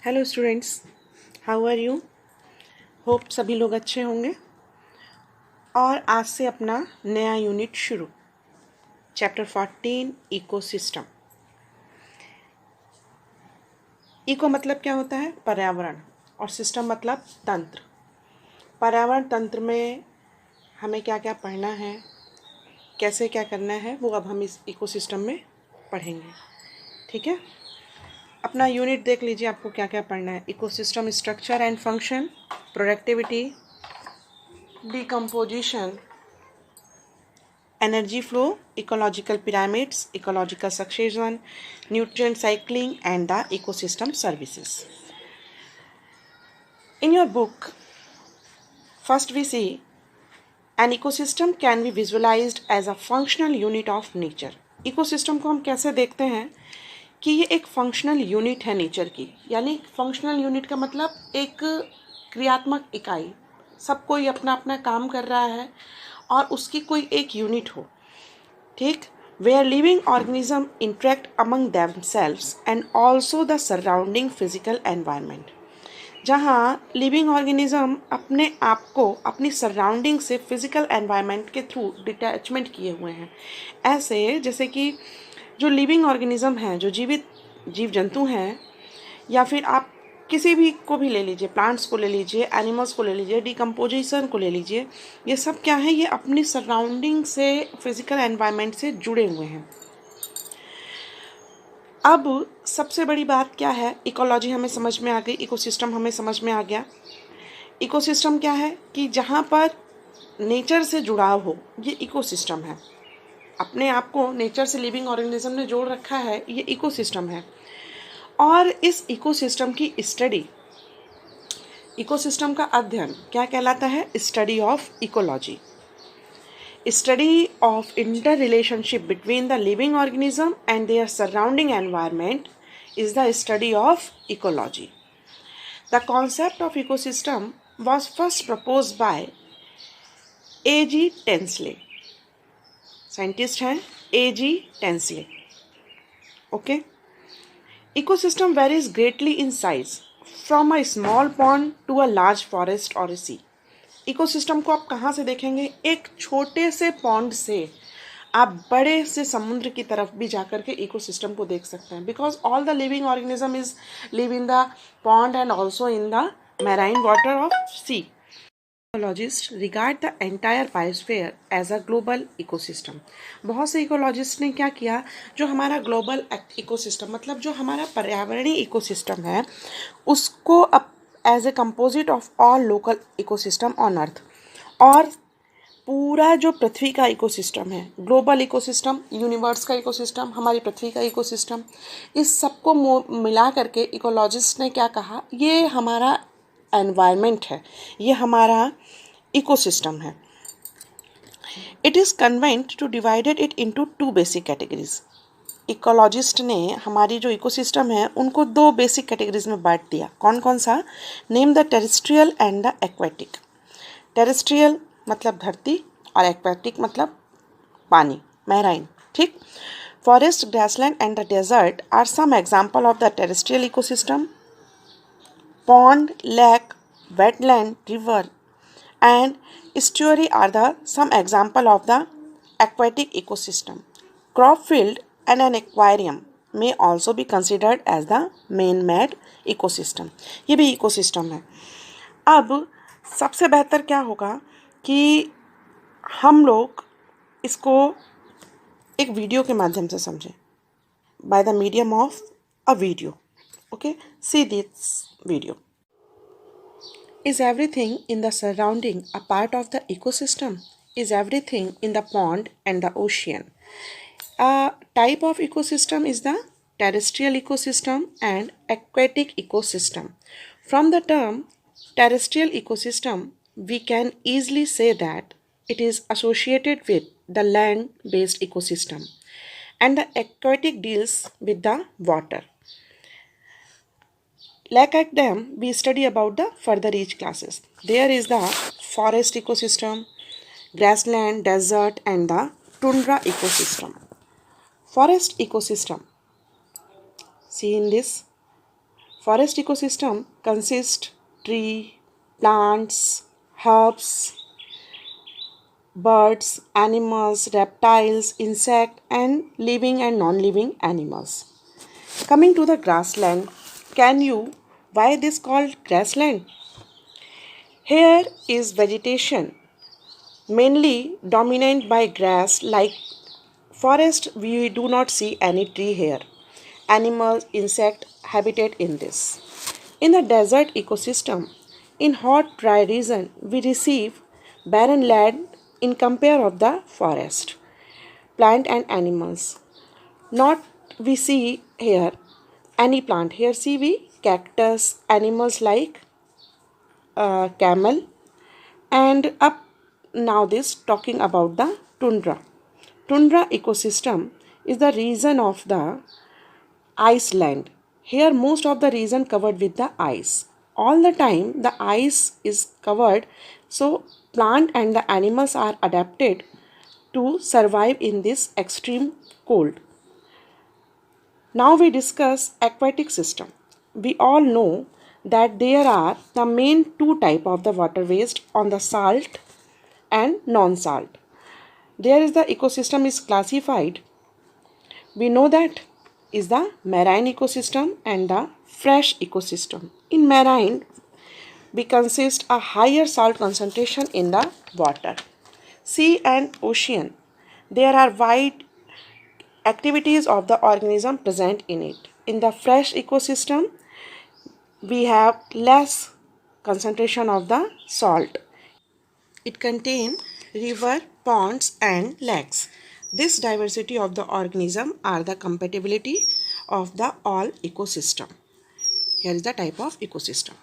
Hello students, how are you? Hope सभी लोग अच्छे होंगे। और आज से अपना नया यूनिट शुरू। Chapter 14 ecosystem. इको मतलब क्या होता है? पर्यावरण। और सिस्टम मतलब तंत्र। पर्यावरण तंत्र में हमें क्या क्या पढ़ना है, कैसे क्या करना है, वो अब हम इस इकोसिस्टम में पढ़ेंगे। ठीक है, अपना यूनिट देख लीजिए, आपको क्या क्या पढ़ना है। Ecosystem structure and function, productivity, decomposition, energy flow, ecological pyramids, ecological succession, nutrient cycling, and the ecosystem services. In your book, first we see an ecosystem can be visualized as a functional unit of nature. Ecosystem को हम कैसे देखते हैं कि ये एक functional unit है nature की। यानी फंक्शनल यूनिट का मतलब एक क्रियात्मक इकाई, सब कोई अपना अपना काम कर रहा है और उसकी कोई एक यूनिट हो। ठीक, where living organism interact among themselves and also the surrounding physical environment, जहाँ लिविंग ऑर्गेनिज्म अपने आप को अपनी सराउंडिंग से फिजिकल एनवायरनमेंट के थ्रू डिटैचमेंट किए हुए हैं। ऐसे जैसे कि जो लिविंग ऑर्गेनिज्म हैं, जो जीवित जीव जंतु हैं, या फिर आप किसी भी को भी ले लीजिए, प्लांट्स को ले लीजिए, एनिमल्स को ले लीजिए, डिकम्पोजिशन को ले लीजिए, ये सब क्या है? ये अपनी सराउंडिंग से, फिजिकल एनवायरनमेंट से जुड़े हुए हैं। अब सबसे बड़ी बात क्या है? इकोलॉजी हमें समझ में आ गई, इकोसिस्टम हमें समझ में आ गया। इकोसिस्टम क्या है? कि जहाँ पर नेचर से जुड़ाव हो, ये इकोसिस्टम है। अपने आप को नेचर से लिविंग ऑर्गेनिज्म ने जोड़ रखा है, ये इकोसिस्टम है। और इस इकोसिस्टम की स्टडी, इकोसिस्टम का अध्ययन क्या कहलाता है? Study of ecology. Study of inter relationship between the living organism and their surrounding environment is the study of ecology. The concept of ecosystem was first proposed by A.G. Tansley. Scientist हैं A.G. Tansley. Okay, ecosystem varies greatly in size from a small pond to a large forest or a sea. Ecosystem को आप कहाँ से देखेंगे? एक छोटे से pond से आप बड़े से समुद्र की तरफ भी जाकर के इकोसिस्टम को देख सकते हैं, because all the living organism is live in the pond and also in the marine water of sea. Ecologist regard the entire biosphere as a global ecosystem. बहुत से इकोलॉजिस्ट ने क्या किया, जो हमारा ग्लोबल इकोसिस्टम मतलब जो हमारा पर्यावरणीय इकोसिस्टम है, उसको अब as a composite of all local ecosystem on earth, और पूरा जो पृथ्वी का इकोसिस्टम है, ग्लोबल इकोसिस्टम, यूनिवर्स का इकोसिस्टम, हमारी पृथ्वी का इकोसिस्टम, इस सबको मिला करके इकोलॉजिस्ट ने क्या कहा? ये हमारा एनवायरनमेंट है, ये हमारा इकोसिस्टम है। It is convent two divided it into two basic categories. Ecologist ने हमारी जो इकोसिस्टम है उनको दो बेसिक कैटेगरीज में बांट दिया। कौन कौन सा? Name the terrestrial and the aquatic. Terrestrial मतलब धरती और एक्वेटिक मतलब पानी, मैराइन। ठीक, forest, grassland and the desert are some example of the terrestrial ecosystem. Pond, lake, wetland, river, and estuary are the some example of the aquatic ecosystem. Crop field and an aquarium may also be considered as the man-made ecosystem. ये भी ecosystem है। अब सबसे बेहतर क्या होगा कि हम लोग इसको एक वीडियो के माध्यम से समझें, by the medium of a video. Okay, see this video. Is everything in the surrounding a part of the ecosystem? Is everything in the pond and the ocean? A type of ecosystem is the terrestrial ecosystem and aquatic ecosystem. From the term terrestrial ecosystem, we can easily say that it is associated with the land-based ecosystem, and the aquatic deals with the water. Like at them, we study about the further each classes. There is the forest ecosystem, grassland, desert, and the tundra ecosystem. Forest ecosystem. See in this. Forest ecosystem consists tree, plants, herbs, birds, animals, reptiles, insect and living and non-living animals. Coming to the grassland, why this called grassland? Here is vegetation mainly dominated by grass. Like forest, we do not see any tree here. Animals, insect habitat in this. In the desert ecosystem, in hot dry region, we receive barren land in compare of the forest, plant and animals. Not we see here any plant. Here see we cactus, animals like camel, and up now this talking about the tundra. Tundra ecosystem is the region of the Iceland. Here most of the region covered with the ice. All the time the ice is covered, so plant and the animals are adapted to survive in this extreme cold. Now we discuss aquatic system. We all know that there are the main two type of the waterways on the salt and non-salt. There is the ecosystem is classified. We know that is the marine ecosystem and the fresh ecosystem. In marine, we consist a higher salt concentration in the water. Sea and ocean, there are wide activities of the organism present in it. In the fresh ecosystem, we have less concentration of the salt. It contains river, ponds and lakes. This diversity of the organism are the compatibility of the all ecosystem. Here is the type of ecosystem.